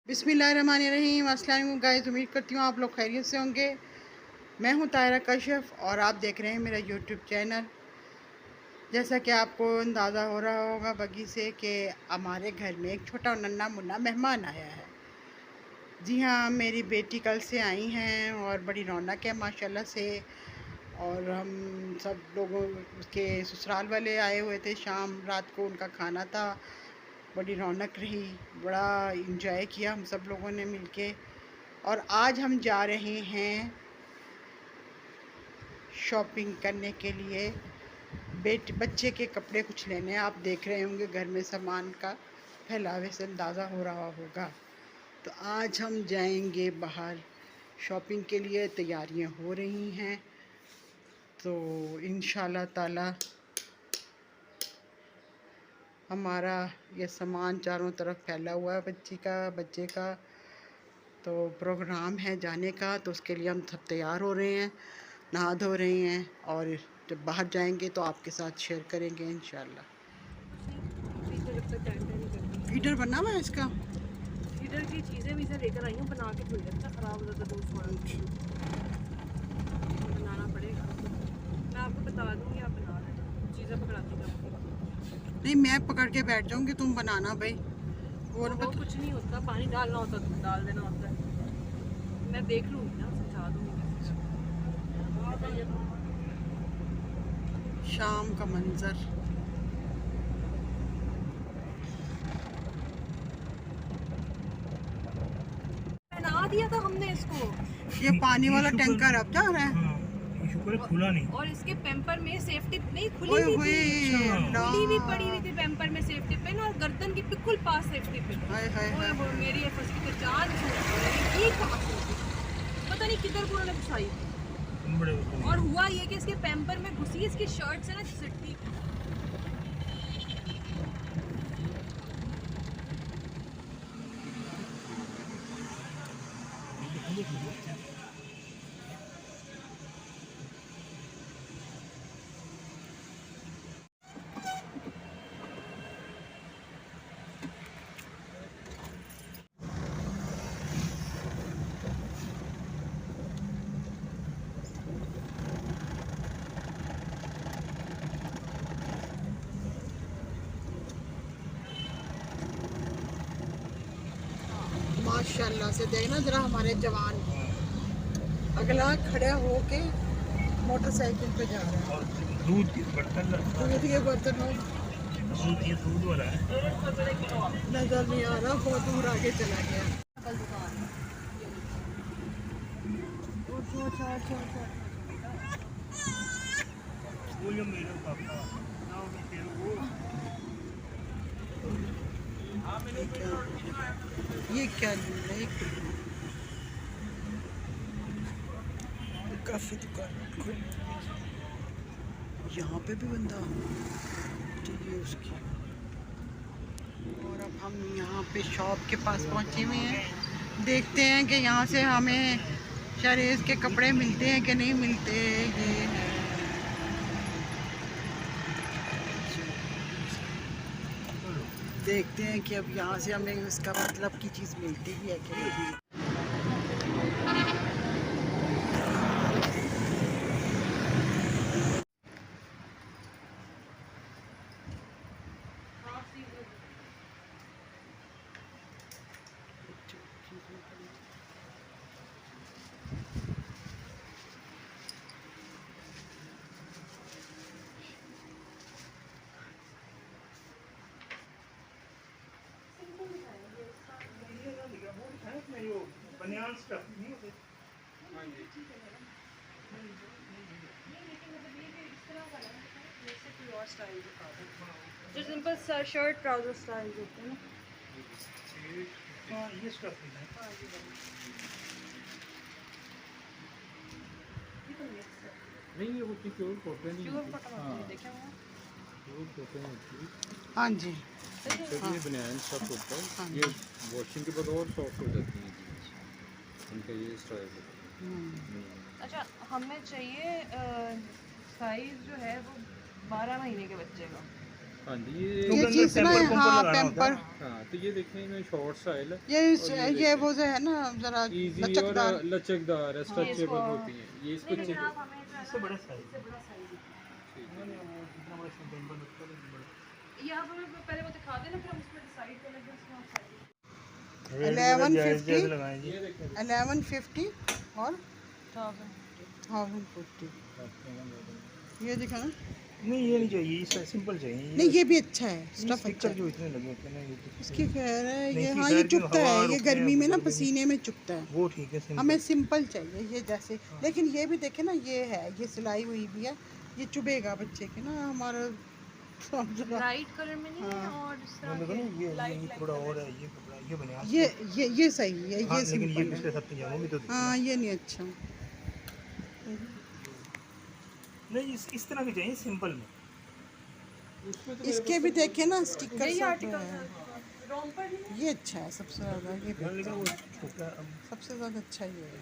बिस्मिल्लाहिर्रहमानिर्रहीम। अस्सलाम वालेकुम गाइस, उम्मीद करती हूँ आप लोग खैरियत से होंगे। मैं हूँ तायरा कश्यप और आप देख रहे हैं मेरा यूट्यूब चैनल। जैसा कि आपको अंदाज़ा हो रहा होगा बगी से कि हमारे घर में एक छोटा नन्हा मुन्ना मेहमान आया है। जी हाँ, मेरी बेटी कल से आई हैं और बड़ी रौनक है माशाल्लाह से। और हम सब लोगों उसके ससुराल वाले आए हुए थे, शाम रात को उनका खाना था। बड़ी रौनक रही, बड़ा इंजॉय किया हम सब लोगों ने मिलके। और आज हम जा रहे हैं शॉपिंग करने के लिए, बच्चे के कपड़े कुछ लेने। आप देख रहे होंगे घर में सामान का फैलावे से अंदाज़ा हो रहा होगा। तो आज हम जाएंगे बाहर शॉपिंग के लिए, तैयारियां हो रही हैं। तो इंशाल्लाह ताला हमारा ये सामान चारों तरफ फैला हुआ है बच्चे का। तो प्रोग्राम है जाने का, तो उसके लिए हम सब तैयार हो रहे हैं, नहा धो रहे हैं। और जब बाहर जाएंगे तो आपके साथ शेयर करेंगे इंशाल्लाह। हीटर बना हुआ है इसका। हीटर की चीज़ें भी से लेकर आई हूँ, बना के थोड़ी देर तक ख़राब हो जाता है तो बनाना पड़ेगा। मैं आपको बता दूँगी, आप बना लेना, चीज़ें पकड़ाती जाऊँगी। नहीं, मैं पकड़ के बैठ जाऊंगी, तुम बनाना भाई। और वो कुछ नहीं होता, पानी डालना होता है, दूध डाल देना होता है। मैं देख लूँगी ना, समझा दूँगी। शाम का मंजर, बना दिया था हमने इसको। ये पानी वाला टैंकर अब जा रहा है। शुक्र खुला नहीं। और इसके पैम्पर में सेफ्टी नहीं खुली ओए हुई होए थी, अल्लाह। खुली हुई पड़ी हुई थी पैम्पर में सेफ्टी पिन, और गर्दन के बिल्कुल पास सेफ्टी पिन। हाय हाय ओए हाय। वो मेरी फंस की तो जान छूट गई। ये कहाँ से होती? पता नहीं किधर को उन्होंने घुसाई। और हुआ ये कि इसके पैम्पर में घुसी, इसकी शर्ट से ना सिटती। माशाल्लाह से देखना जरा हमारे जवान, अगला खड़ा होके मोटरसाइकिल पे जा रहा है। और दूध के बर्तन दूध के बर्तन हो ये दूध वाला है। नजर नहीं आ रहा, बहुत दूर आगे चला गया। वो जो मेरे पापा ना उन्हें तेरे वो ये क्या है? काफी दुकान यहाँ पे भी बंदा चाहिए उसकी। और अब हम यहाँ पे शॉप के पास पहुँचे हुए हैं। देखते हैं कि यहाँ से हमें शरीर के कपड़े मिलते हैं कि नहीं मिलते। ये है, देखते हैं कि अब यहाँ से हमें उसका मतलब की चीज़ मिलती भी है कि नहीं। बनियान स्टफ नहीं होते। जो सिंपल शर्ट ट्राउजर स्टाइल होते हैं ना। हाँ, ये स्टफ है। नहीं ये वो प्योर कॉटन ही प्योर होती कॉटन है। होती है, हाँ देखा हुआ? प्योर कॉटन होती है। हाँ जी, सब ये बनाया सब होता हाँ। है। ये वॉशिंग के बाद और सॉफ्ट हो जाती हैं जीन्स। उनका ये स्टाइल है। अच्छा, हमें चाहिए साइज जो है वो 12 महीने के बच्चे का। हाँ जी ये क्योंकि अंदर चीज़ ना पैम्पर पंपर हाँ लगाना होता है। पैम्पर हाँ, तो ये देखें इनमें शॉर्ट स्टाइल है, ये वो जो है ना जरा इजी और लचकदार। लचकदार है, हाँ, स्ट्रेचेबल इसको- होती हैं ये। इसको नहीं लेकिन चेक आप हमें जो है इससे ना, बड़ा साइज इससे बड़ा साइज मैंने वो जितना बड़ा इसमें पैम्पर लगता है बड़ा ये आप हमें पहले वो दिखा देना, फिर हम उसमें डिसाइड कर लेंगे उसमें आप साइज। रेट वगैरह 1150 जायज़ जायज़ लगाएं जी। ये देखें 1150 और 1000 1050। ये दिखा ना, नहीं ये नहीं चाहिए, इसका सिंपल चाहिए। नहीं ये भी अच्छा है, ये स्टफ अच्छा स्टिकर है। जो इतने लगे होते हैं ना ये तो इसकी कह रहा है नहीं, ये कि हाँ खैर ये जो चुभता हवा है, ये रुकने गर्मी में ना बदलने में- पसीने में चुभता है। वो ठीक है सिंपल। हमें सिंपल चाहिए ये जैसे, लेकिन ये भी देखे ना ये है, ये सिलाई हुई भी है, ये चुभेगा बच्चे के ना हमारा समझ लाइट कलर में नहीं है और इस तरह देखो ना के ये लाइट थोड़ा और है, ये कपड़ा ये बनियान ये सही है, हाँ, ये लेकिन ये सिंपल उसके है। साथ पजामा भी तो दिखता हाँ है। ये नहीं अच्छा। नहीं इस तरह के चाहिए सिंपल में। उसमें तो इसके भी देखे ना स्टिकर ये सब आर्टिकल है। रोम्पर नहीं है। ये अच्छा है सबसे ज़्यादा, ये भी हाँ, लेकिन अच्छा वो है। छोटा अब सबसे ज़्यादा अच्छा ये है।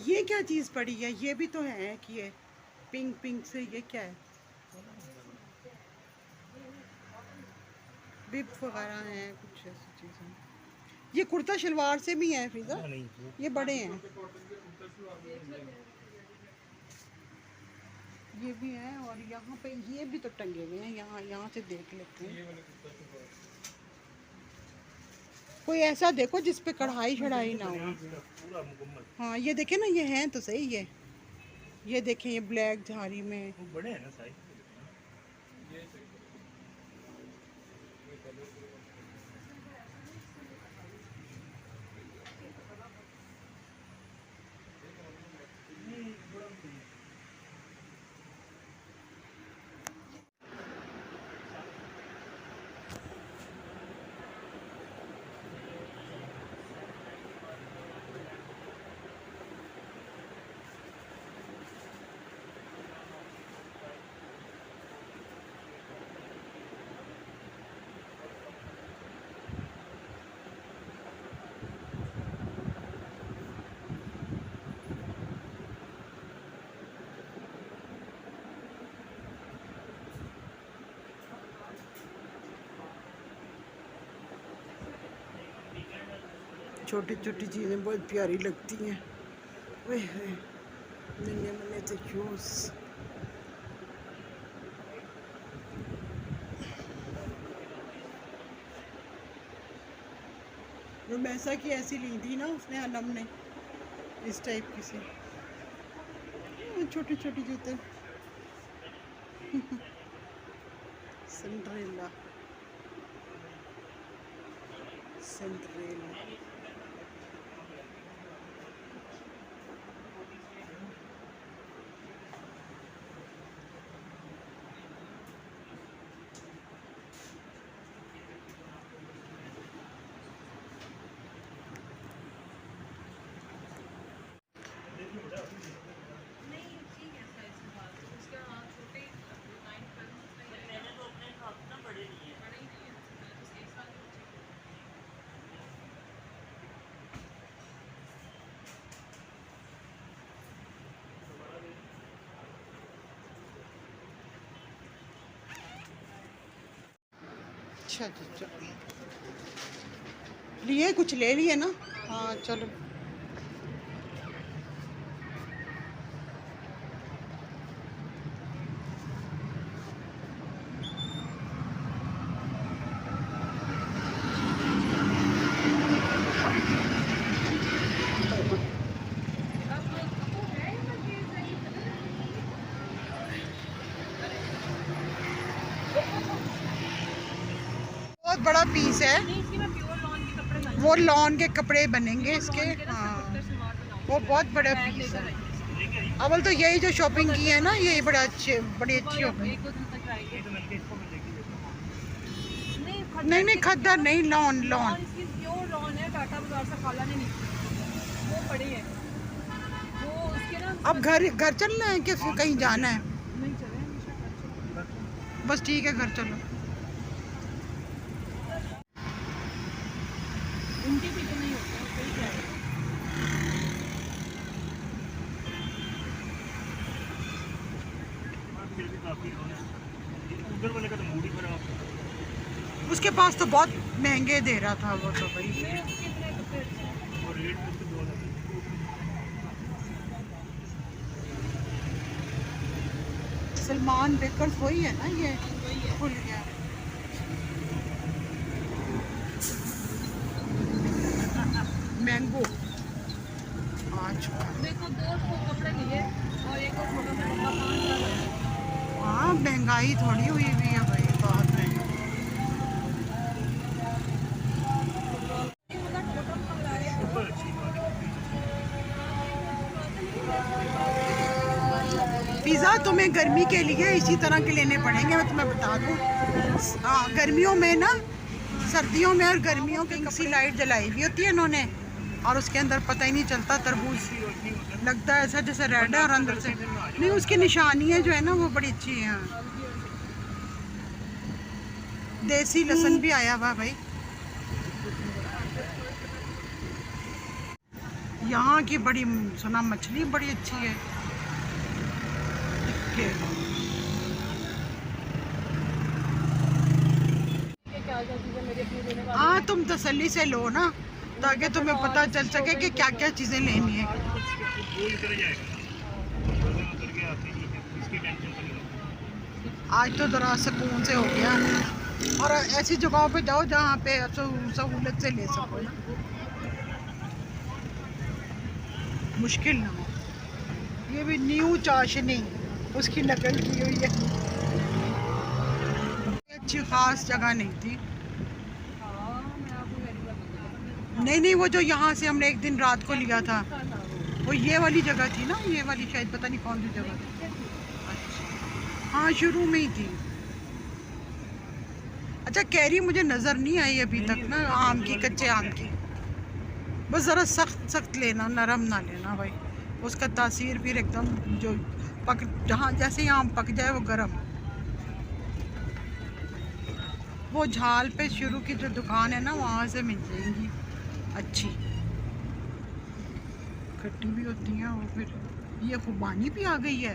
ये क्या चीज़ पड़ी है, ये भी तो है कि ये पिंक पिंक से ये क्या है, बिप वगैरह हैं कुछ ऐसी चीज़ें। ये कुर्ता शलवार से भी है फिजा, नहीं ये बड़े हैं, ये भी हैं और यहाँ पे ये भी तो टंगे हुए हैं, यहाँ से देख लेते हैं। कोई ऐसा देखो जिस पे कढ़ाई शढ़ाई ना हो। पूरा मुकम्मल। हाँ ये देखे ना, ये हैं तो सही ये देखें, ये ब्लैक झाड़ी में। वो बड़े हैं ना साइज। छोटी छोटी चीज़ें बहुत प्यारी लगती हैं। नन्हे मुन्ने से शूज़, रुमैसा की ऐसी ली थी ना उसने, अनम ने इस टाइप की सी छोटी छोटी जूते। Cinderella Cinderella. अच्छा अच्छा लिए कुछ ले लिए ना। हाँ चलो बहुत बड़ा पीस है नहीं, इसकी मैं प्योर लॉन के कपड़े लाई। वो लॉन के कपड़े बनेंगे इसके। लॉन के ना हाँ दुपट्टे सलवार बनाऊंगी। वो बहुत बड़ा बैग पीस लेकर है। आई हूँ। अवल तो यही जो शॉपिंग की है ना, ये बड़ी अच्छी हो गई। एक दो दिन तक आएगी। तो मैं इसको भी लेके देता हूँ। नहीं नहीं खद्दर नहीं, लॉन लॉन। लॉन इसकी प्योर लॉन है, टाटा बाजार से खाला ने निकली। वो पड़ी है। वो उसके ना अब घर चलना है कि फिर कहीं जाना है? नहीं चले हमेशा घर चले। बस ठीक है, घर चलो। उनकी भी फिर भी काफ़ी इन्होंने उधर वाले का तो मूड ही खराब। उसके पास तो बहुत महंगे दे रहा था वो तो भाई। कितने कपड़े अच्छे हैं। और रेट उसके बहुत है। सलमान बेकर्स वही है ना ये? खुल गया। मैंगो आज देखो 2 कपड़े लिए और एक और छोटा सा कपड़ा 5,000 है। हाँ, महंगाई थोड़ी हुई हुई है भाई, बहुत महंगी। ऊपर अच्छी बात है। पिज़्ज़ा तुम्हें गर्मी के लिए इसी तरह के लेने पड़ेंगे, मैं तुम्हें बता दूँ। हाँ, गर्मियों में ना, सर्दियों में और गर्मियों की कपड़ी लाइट जलाई हुई होती है इन्होंने, और उसके अंदर पता ही नहीं चलता, तरबूज लगता है ऐसा जैसे रेड है और अंदर से नहीं। उसकी निशानियाँ जो है ना वो बड़ी अच्छी हैं। देसी लहसुन भी आया हुआ भाई। यहाँ की बड़ी सुना मछली बड़ी अच्छी है। हाँ, तुम तसल्ली से लो ना, ताकि तुम्हें पता चल सके कि क्या क्या चीज़ें लेनी है। वो इधर जाएगा करके आती ही है, इसकी टेंशन तो नहीं होती। आज तो ज़रा सुकून से हो गया, और ऐसी जगहों पे जाओ जहाँ पे सहूलत से ले सको ना, मुश्किल ना हो। ये भी न्यू चाशनी, उसकी नकल की हुई है। अच्छी खास जगह नहीं थी। नहीं नहीं, वो जो यहाँ से हमने एक दिन रात को लिया था वो ये वाली जगह थी ना, ये वाली शायद, पता नहीं कौन सी जगह थी। अच्छा हाँ, शुरू में ही थी। अच्छा, कैरी मुझे नज़र नहीं आई अभी तक ना, आम की, कच्चे आम की। बस ज़रा सख्त सख्त लेना, नरम ना लेना भाई, उसका तासीर फिर एकदम जो पक, जहाँ जैसे ही आम पक जाए वो गर्म। वो झाल पे शुरू की जो दुकान है ना, वहाँ से मिल जाएंगी अच्छी, खट्टी भी होती हैं। और फिर ये खुबानी भी आ गई है।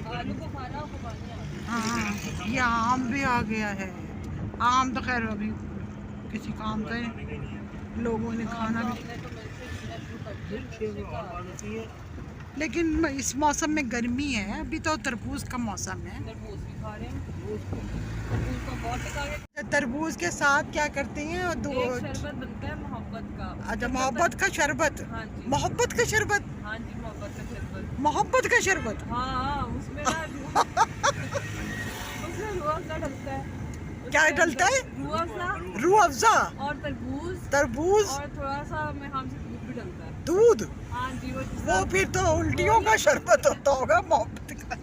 आलू को खाना खुबानी आ गई। हाँ, ये आम भी आ गया है। आम तो खैर अभी किसी काम का है, लोगों ने खाना भी, हमने तो मिलके खाना शुरू कर दिया। छः में और बात होती है। लेकिन इस मौसम में गर्मी है, अभी तो तरबूज का मौसम है। तरबूज भी खा रहे हैं। तरबूज को बहुत टिका के तरबूज के साथ क्या करते हैं? और दो, एक शरबत बनता है मोहब्बत का। अच्छा, मोहब्बत का शरबत। हाँ जी। मोहब्बत का शरबत। हाँ जी, मोहब्बत का शरबत। मोहब्बत का शरबत। हाँ, उसमें ना उसमें रूह अफ़ज़ा डलता है। क्या डलता है? रूह अफ़ज़ा रूह अफ़ज़ा, और तरबूज तरबूज, और थोड़ा सा में हमसे दूध भी डलता है। दूध। हाँ जी, वो फिर तो उल्टियों का शरबत होता होगा मोहब्बत का,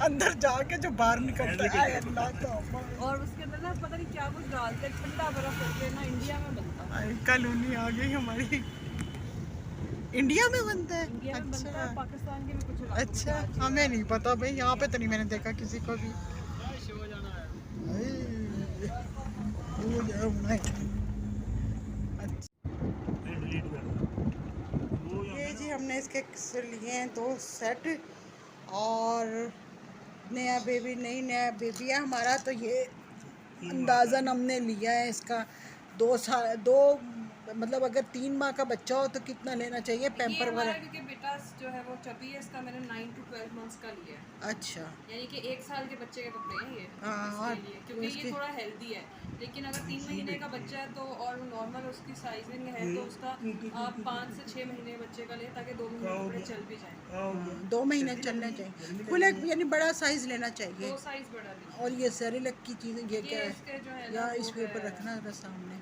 अंदर जाके जो बाहर निकलता है। अल्लाह तौबा। और उसके अंदर ना पता नहीं क्या कुछ डालते हैं, ठंडा बर्फ करके ना, इंडिया में बनता है। कॉलोनी आ गई हमारी। इंडिया में बनता है? इंडिया में बनता है, अच्छा पाकिस्तान के भी कुछ इलाकों में अच्छा, आज भी हमें नहीं पता भाई, यहाँ पे तो नहीं मैंने देखा किसी को भी। डिलीट कर वो ये जी हमने इसके लिए हैं 2 सेट, और नया बेबी, नया बेबी है हमारा, तो ये अंदाज़न हमने लिया है इसका 2 साल, 2 मतलब अगर 3 माह का बच्चा हो तो कितना लेना चाहिए ये पैम्पर हमारा, वगैरह? क्योंकि बेटा जो है वो चबी है, इसका मैंने 9 to 12 मंथ्स का लिया है। अच्छा यानी कि 1 साल के बच्चे के कपड़े हैं ये। हाँ, इसके और लिए, क्योंकि उसके- ये थोड़ा हेल्दी है। लेकिन अगर 3 महीने का बच्चा है तो, और नॉर्मल उसकी साइजिंग है, तो उसका आप 5 से 6 महीने बच्चे का लें, ताकि 2 महीने कपड़े चल भी जाएँ। 2 महीने चलने चाहिए फुल, यानी बड़ा साइज लेना चाहिए। 2 साइज बड़ा ली। और ये सेरेलैक की चीज़ें ये क्या ये है? इसके जो है या ना इस वो ऊपर है, रखना है सामने।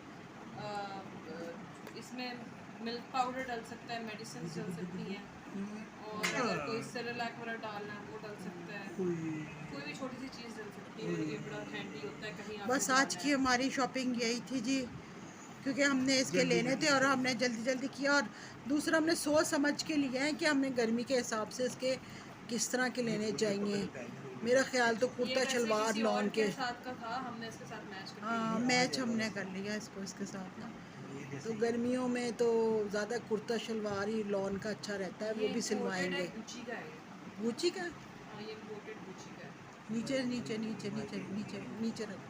इसमें मिल्क पाउडर डल सकता है, मेडिसिन डल सकती हैं, और अगर कोई सेरेलैक वगैरह डालना है वो डल सकता है, कोई भी छोटी सी चीज़ डल सकती है। ये बड़ा हैंडी होता है कहीं आपको बस आज जाना की है। हमारी शॉपिंग यही थी जी, क्योंकि हमने इसके लेने थे और हमने जल्दी जल्दी किया, और दूसरा हमने सोच समझ के लिया है कि हमें गर्मी के हिसाब से इसके किस तरह के लेने चाहिए। मेरा ख्याल तो ये कुर्ता वैसे शलवार किसी लॉन और के, साथ का था, हमने इसके साथ मैच कर हाँ, मैच हमने कर लिया इसको इसके साथ ना। तो गर्मियों में तो ज़्यादा कुर्ता शलवार ही लॉन का अच्छा रहता है, वो भी सिलवाएंगे। गुच्ची का है। गुच्ची का? हाँ ये इम्पोर्टेड गुची का है। नीचे नीचे नीचे नीचे नीचे नीचे रखो।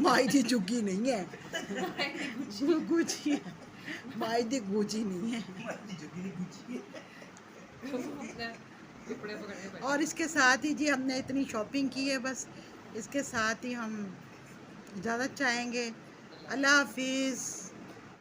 माई दी चुकी नहीं है, गुची है। माई दी गुची नहीं है। अपने कपड़े पकड़ के बैठे। और इसके साथ ही जी हमने इतनी शॉपिंग की है, बस इसके साथ ही हम इजाज़त चाहेंगे। अल्लाह हाफिज़।